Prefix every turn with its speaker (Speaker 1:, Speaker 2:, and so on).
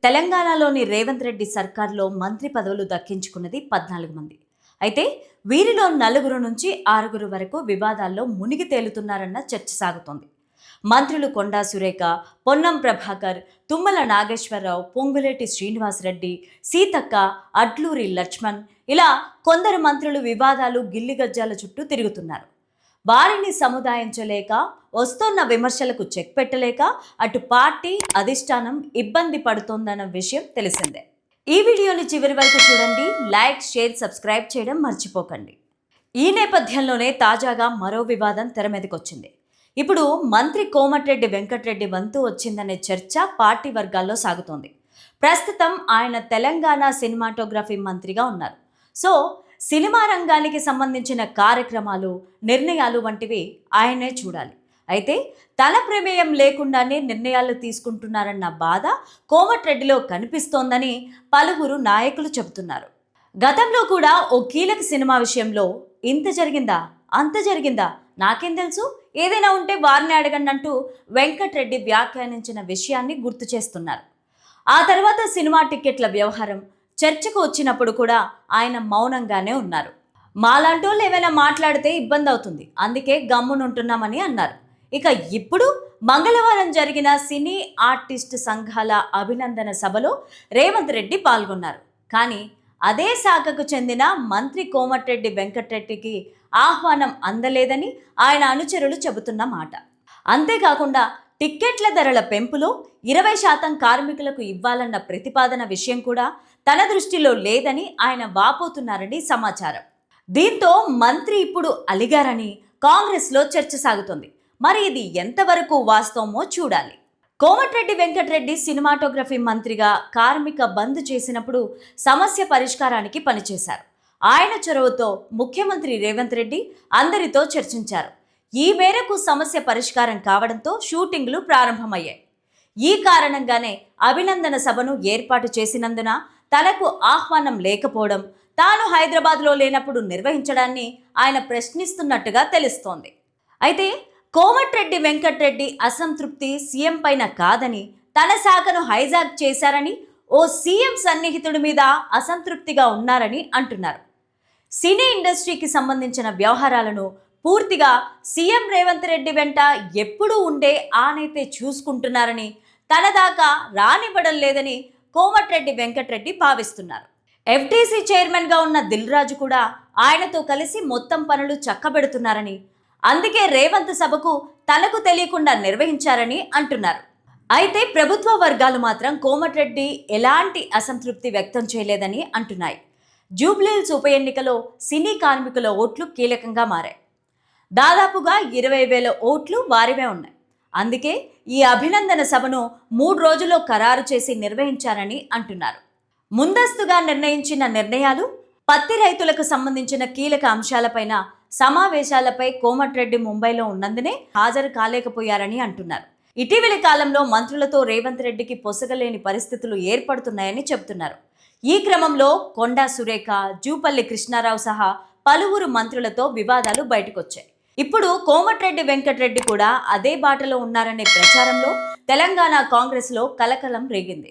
Speaker 1: తెలంగాణలోని రేవంత్ రెడ్డి సర్కార్లో మంత్రి పదవులు దక్కించుకున్నది 14 మంది. అయితే వీరిలో 4 నుంచి 6 వరకు వివాదాల్లో మునిగి తేలుతున్నారన్న చర్చ సాగుతోంది. మంత్రులు కొండా సురేఖ, పొన్నం ప్రభాకర్, తుమ్మల నాగేశ్వరరావు, పొంగులేటి శ్రీనివాసరెడ్డి, సీతక్క, అడ్లూరి లక్ష్మణ్ ఇలా కొందరు మంత్రులు వివాదాలు గిల్లిగజ్జాల చుట్టూ తిరుగుతున్నారు. వారిని సముదాయించలేక, వస్తున్న విమర్శలకు చెక్ పెట్టలేక అటు పార్టీ అధిష్టానం ఇబ్బంది పడుతోందన్న విషయం తెలిసిందే. ఈ వీడియోని చివరి వరకు చూడండి. లైక్, షేర్, సబ్స్క్రైబ్ చేయడం మర్చిపోకండి. ఈ నేపథ్యంలోనే తాజాగా మరో వివాదం తెర మీదకొచ్చింది. ఇప్పుడు మంత్రి కోమటిరెడ్డి వెంకటరెడ్డి వంతు వచ్చిందనే చర్చ పార్టీ వర్గాల్లో సాగుతోంది. ప్రస్తుతం ఆయన తెలంగాణ సినిమాటోగ్రఫీ మంత్రిగా ఉన్నారు. సో సినిమా రంగానికి సంబంధించిన కార్యక్రమాలు, నిర్ణయాలు వంటివి ఆయనే చూడాలి. అయితే తన ప్రమేయం లేకుండానే నిర్ణయాలు తీసుకుంటున్నారన్న బాధ కోమటిరెడ్డిలో కనిపిస్తోందని పలువురు నాయకులు చెబుతున్నారు. గతంలో కూడా ఓ కీలక సినిమా విషయంలో ఇంత జరిగిందా, అంత జరిగిందా, నాకేం తెలుసు, ఏదైనా ఉంటే వారిని అడగండి అంటూ వెంకటరెడ్డి వ్యాఖ్యానించిన విషయాన్ని గుర్తు చేస్తున్నారు. ఆ తర్వాత సినిమా టికెట్ల వ్యవహారం చర్చకు వచ్చినప్పుడు కూడా ఆయన మౌనంగానే ఉన్నారు. మాలాంటోళ్ళు ఏమైనా మాట్లాడితే ఇబ్బంది అవుతుంది, అందుకే గమ్మునుంటున్నామని అన్నారు. ఇక ఇప్పుడు మంగళవారం జరిగిన సినీ ఆర్టిస్ట్ సంఘాల అభినందన సభలో రేవంత్ రెడ్డి పాల్గొన్నారు. కానీ అదే శాఖకు చెందిన మంత్రి కోమటిరెడ్డి వెంకటరెడ్డికి ఆహ్వానం అందలేదని ఆయన అనుచరులు చెబుతున్న మాట. అంతేకాకుండా టిక్కెట్ల ధరల పెంపులో 20% కార్మికులకు ఇవ్వాలన్న ప్రతిపాదన విషయం కూడా తన దృష్టిలో లేదని ఆయన వాపోతున్నారని సమాచారం. దీంతో మంత్రి ఇప్పుడు అలిగారని కాంగ్రెస్లో చర్చ సాగుతోంది. మరి ఇది ఎంతవరకు వాస్తవమో చూడాలి. కోమటిరెడ్డి వెంకటరెడ్డి సినిమాటోగ్రఫీ మంత్రిగా కార్మిక బంద్ చేసినప్పుడు సమస్య పరిష్కారానికి పనిచేశారు. ఆయన చొరవతో ముఖ్యమంత్రి రేవంత్ రెడ్డి అందరితో చర్చించారు. ఈ మేరకు సమస్య పరిష్కారం కావడంతో షూటింగ్లు ప్రారంభమయ్యాయి. ఈ కారణంగానే అభినందన సభను ఏర్పాటు చేసినందున తనకు ఆహ్వానం లేకపోవడం, తాను హైదరాబాద్లో లేనప్పుడు నిర్వహించడాన్ని ఆయన ప్రశ్నిస్తున్నట్టుగా తెలుస్తోంది. అయితే కోమటిరెడ్డి వెంకటరెడ్డి అసంతృప్తి సీఎం పైన కాదని, తన శాఖను హైజాక్ చేశారని, ఓ సీఎం సన్నిహితుడి మీద అసంతృప్తిగా ఉన్నారని అంటున్నారు. సినీ ఇండస్ట్రీకి సంబంధించిన వ్యవహారాలను పూర్తిగా సీఎం రేవంత్ రెడ్డి వెంట ఎప్పుడూ ఉండే ఆనైతే చూసుకుంటున్నారని, తన దాకా రానివ్వడం లేదని కోమటిరెడ్డి వెంకటరెడ్డి భావిస్తున్నారు. ఎఫ్డీసీ చైర్మన్గా ఉన్న దిల్ రాజు కూడా ఆయనతో కలిసి మొత్తం పనులు చక్కబెడుతున్నారని, అందుకే రేవంత్ సభకు తనకు తెలియకుండా నిర్వహించారని అంటున్నారు. అయితే ప్రభుత్వ వర్గాలు మాత్రం కోమటిరెడ్డి ఎలాంటి అసంతృప్తి వ్యక్తం చేయలేదని అంటున్నాయి. జూబ్లీహిల్స్ ఉప ఎన్నికలో సినీ కార్మికుల ఓట్లు కీలకంగా మారాయి. దాదాపుగా 20,000 ఓట్లు వారివే ఉన్నాయి. అందుకే ఈ అభినందన సభను 3 రోజుల్లో ఖరారు చేసి నిర్వహించారని అంటున్నారు. ముందస్తుగా నిర్ణయించిన నిర్ణయాలు, పత్తి రైతులకు సంబంధించిన కీలక అంశాలపైన సమావేశాలపై కోమటిరెడ్డి ముంబైలో ఉన్నందునే హాజరు కాలేకపోయారని అంటున్నారు. ఇటీవలి కాలంలో మంత్రులతో రేవంత్ రెడ్డికి పొసగలేని పరిస్థితులు ఏర్పడుతున్నాయని చెబుతున్నారు. ఈ క్రమంలో కొండా సురేఖ, జూపల్లి కృష్ణారావు సహా పలువురు మంత్రులతో వివాదాలు బయటకొచ్చాయి. ఇప్పుడు కోమటిరెడ్డి వెంకటరెడ్డి కూడా అదే బాటలో ఉన్నారనే ప్రచారంలో తెలంగాణ కాంగ్రెస్లో కలకలం రేగింది.